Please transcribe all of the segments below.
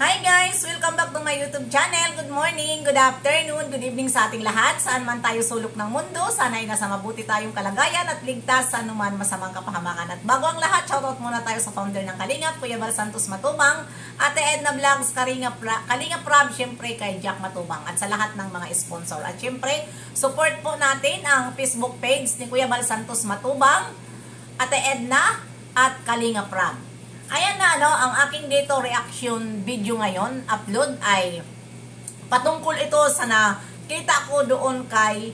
Hi guys! Welcome back to my YouTube channel. Good morning, good afternoon, good evening sa ating lahat. Saan man tayo sulok ng mundo, sana ay nasa mabuti tayong kalagayan at ligtas sa anuman masamang kapahamakan. At bago ang lahat, shoutout muna tayo sa founder ng Kalingap, Kuya Bal Santos Matubang, Ate Edna Vlogs, Kalingap Rab, syempre kay Jack Matubang at sa lahat ng mga sponsor. At syempre, support po natin ang Facebook page ni Kuya Bal Santos Matubang, Ate Edna at Kalingap Rab. Ayan na, ang aking dito reaction video ngayon, upload ay patungkol ito sa nakita ko doon kay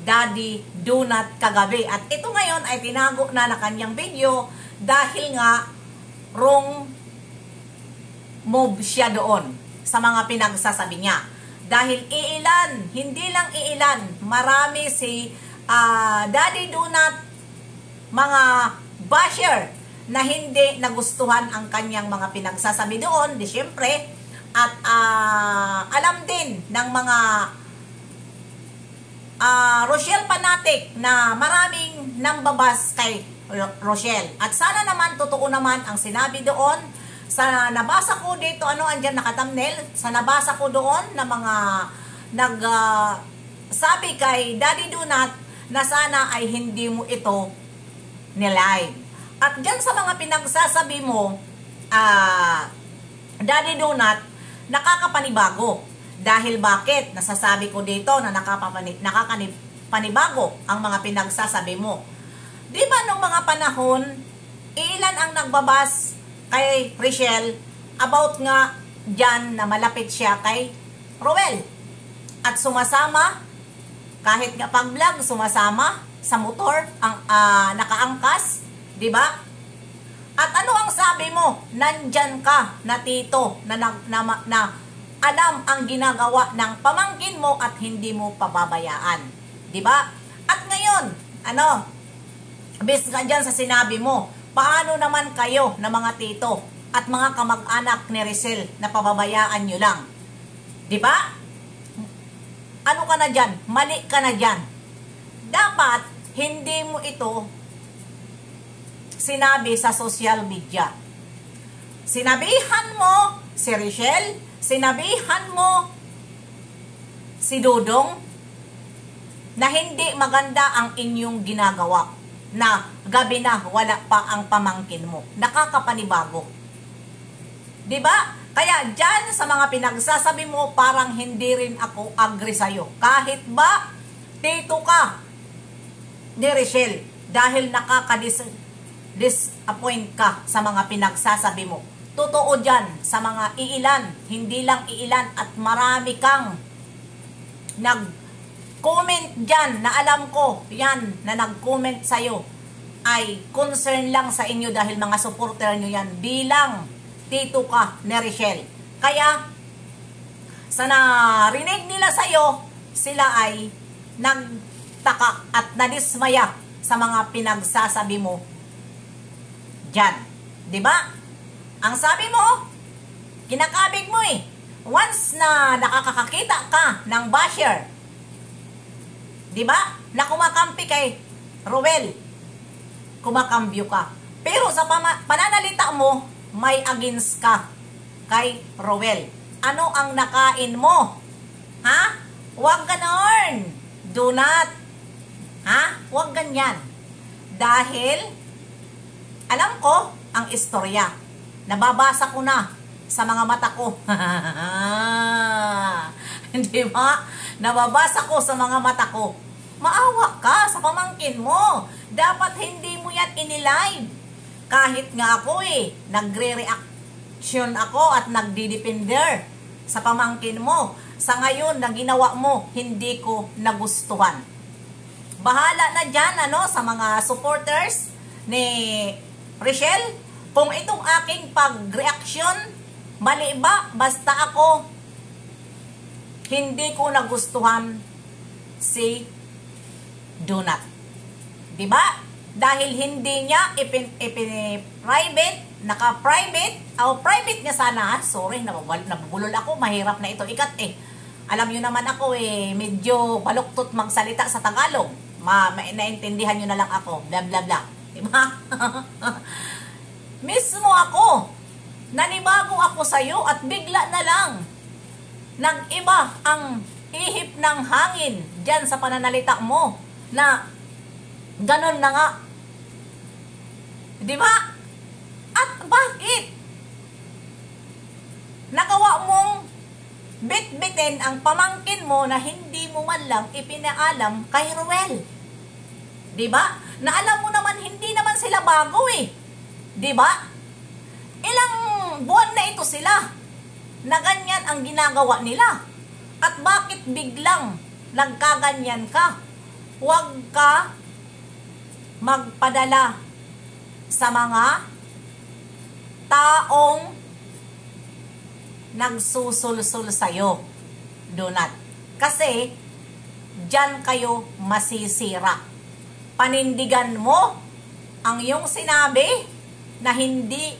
Daddy Donut kagabi. At ito ngayon ay tinago na kanyang video dahil nga wrong move siya doon sa mga pinagsasabi niya. Dahil iilan, hindi lang iilan, marami si Daddy Donut, mga basher, na hindi nagustuhan ang kanyang mga pinagsasabi doon, di syempre, at alam din ng mga Rochelle fanatic na maraming nambabas kay Rochelle. At sana naman, totoo naman ang sinabi doon, sa nabasa ko dito, andyan naka-thumbnail, sa nabasa ko doon na mga sabi kay Daddy Donut na sana ay hindi mo ito nilive. At dyan sa mga pinagsasabi mo, Daddy Donut, nakakapanibago. Dahil bakit? Nasasabi ko dito na nakakapanibago ang mga pinagsasabi mo. Di ba nung mga panahon, ilan ang nagbabas kay Rochelle about nga dyan na malapit siya kay Roel. At sumasama, kahit nga pag-vlog, sumasama sa motor, ang nakaangkas. Diba? At ano ang sabi mo? Nandyan ka na tito na alam ang ginagawa ng pamangkin mo at hindi mo pababayaan. Diba? At ngayon, based nga dyan sa sinabi mo, paano naman kayo na mga tito at mga kamag-anak ni Rochelle na pababayaan nyo lang? Diba? Ano ka na dyan? Mali ka na dyan. Dapat, hindi mo ito sinabi sa social media. Sinabihan mo si Rochelle, sinabihan mo si Dodong na hindi maganda ang inyong ginagawa, na gabi na wala pa ang pamangkin mo. Nakakapanibago. Diba? Kaya dyan sa mga pinagsasabi mo, parang hindi rin ako agree sa'yo. Kahit ba tito ka ni Rochelle, dahil disappoint ka sa mga pinagsasabi mo. Totoo dyan sa mga iilan, hindi lang iilan, at marami kang nag-comment dyan na alam ko, yan, na nag-comment sa'yo ay concern lang sa inyo dahil mga supporter nyo yan bilang tito ka ni Rochelle. Kaya, sa narinig nila sa'yo, sila ay nagtaka at nadismaya sa mga pinagsasabi mo dyan. Diba? Ang sabi mo, kinakabig mo eh. Once na nakakakita ka ng basher, diba? Na kumakampi kay Roel, kumakambyo ka. Pero sa pananalita mo, may against ka kay Roel. Ano ang nakain mo? Ha? Huwag ganon. Do not. Ha? Huwag ganyan. Dahil alam ko ang istorya. Nababasa ko na sa mga mata ko. Hindi ba? Nababasa ko sa mga mata ko. Maawa ka sa pamangkin mo. Dapat hindi mo yan inilive. Kahit nga ako nagre-reaction ako at nagdidepender sa pamangkin mo. Sa ngayon na ginawa mo, hindi ko nagustuhan. Bahala na dyan sa mga supporters ni Rochelle, kung itong aking pag-reaction, mali ba? Basta ako, hindi ko nagustuhan si Donut. Diba? Dahil hindi niya ipin-private, naka-private, o private niya sana, sorry, nabubulol ako, mahirap na ito ikat Alam nyo naman ako medyo baluktot magsalita sa Tagalog. Naintindihan nyo na lang ako, bla bla bla. Diba? Mismo ako, nanibago ako sa'yo at bigla na lang nag-iba ang ihip ng hangin dyan sa pananalita mo na ganon na nga. Di ba? At bakit? Nagawa mong bit-bitin ang pamangkin mo na hindi mo man lang ipinaalam kay Ruel. Di ba? Na alam mo naman, hindi naman sila bago eh. Di ba? Ilang buwan na ito sila na ganyan ang ginagawa nila. At bakit biglang nagkaganyan ka? Huwag ka magpadala sa mga taong nagsusulsul sa'yo. Do not. Kasi, dyan kayo masisira. Panindigan mo ang iyong sinabi na hindi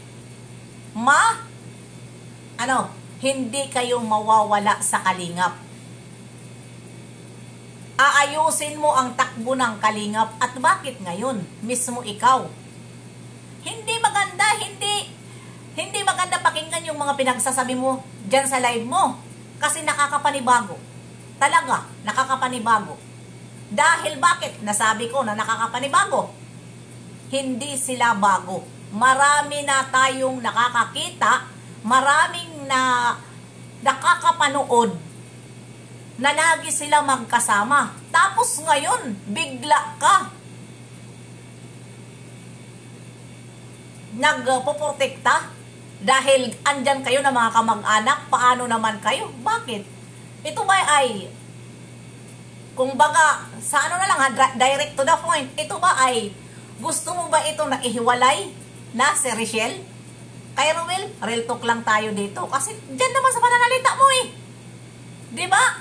hindi kayo mawawala sa kalingap. Aayusin mo ang takbo ng kalingap. At bakit ngayon? Mismo ikaw. Hindi maganda pakinggan yung mga pinagsasabi mo dyan sa live mo. Kasi nakakapanibago. Talaga, nakakapanibago. Dahil bakit? Nasabi ko na nakakapanibago. Hindi sila bago. Marami na tayong nakakakita, maraming na nakakapanood na lagi sila magkasama. Tapos ngayon, bigla ka nagpoprotekta dahil andyan kayo na mga kamag-anak. Paano naman kayo? Bakit? Ito ba ay, kung baga, sa ano na lang ha, direct to the point, ito ba ay, gusto mo ba ito na ihiwalay na si Richelle? Kay Ruel, real talk lang tayo dito. Kasi dyan naman sa pananalita mo eh. Diba?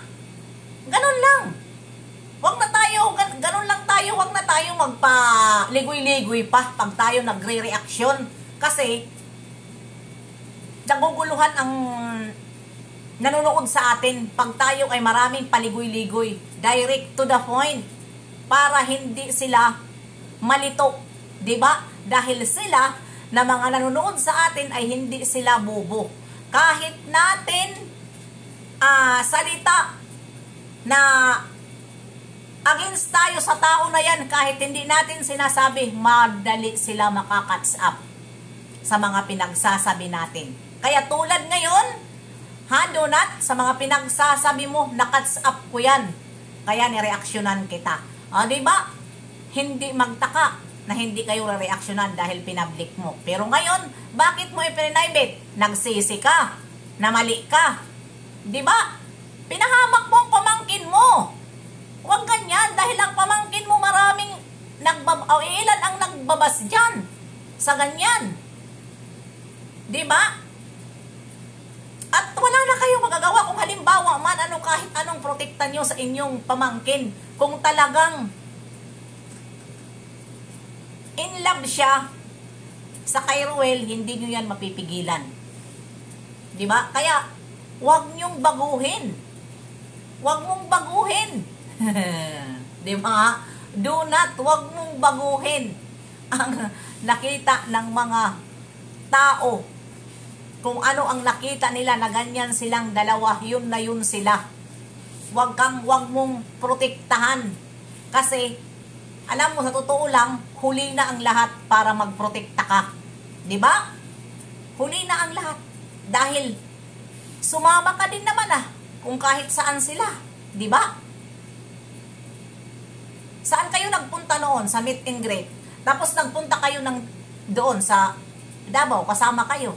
Ganun lang. Huwag na tayo, ganun lang tayo, huwag na tayo magpa-ligoy-ligoy pa pag tayo nagre-reaction. Kasi, naguguluhan ang nanonood sa atin pag tayo ay maraming paligoy-ligoy. Direct to the point. Para hindi sila malito. Diba? Dahil sila, na mga nanonood sa atin ay hindi sila bobo. Kahit natin salita na against tayo sa tao na yan, kahit hindi natin sinasabi, madali sila makakats up sa mga pinagsasabi natin. Kaya tulad ngayon, Donut, sa mga pinagsasabi mo, nakats up ko yan. Kaya nireaksyonan kita. Diba? Hindi magtaka na hindi kayo reaksyonan dahil pinablik mo. Pero ngayon, bakit mo ipinaibit? Nagsisi ka, na mali ka. Diba? Pinahamak mo ang pamangkin mo. Huwag ganyan dahil ang pamangkin mo maraming ilan ang nagbabas dyan sa ganyan. Diba? At wala na kayong magagawa kung halimbawa man kahit anong protekta nyo sa inyong pamangkin. Kung talagang in love siya sa kay Ruel, hindi nyo yan mapipigilan. Diba? Kaya, huwag nyong baguhin. Huwag mong baguhin. Diba? Do not, huwag mong baguhin ang nakita ng mga tao. Kung ano ang nakita nila na ganyan silang dalawa, yun na yun sila. Huwag mong protektahan. Kasi, alam mo, sa totoo lang, huli na ang lahat para magprotekta ka. Diba? Huli na ang lahat. Dahil, sumama ka din naman kung kahit saan sila. Diba? Saan kayo nagpunta noon? Sa meet and greet. Tapos nagpunta kayo doon sa Davao, kasama kayo.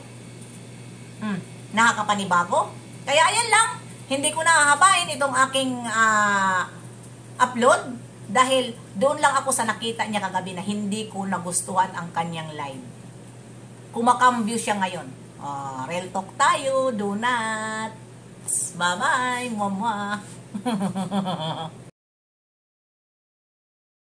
Nakakapanibago? Kaya ayan lang, hindi ko nahahabain itong aking upload dahil doon lang ako sa nakita niya kagabi na hindi ko nagustuhan ang kanyang live. Kumakambyo siya ngayon. Real talk tayo, Donut. Bye-bye, mama.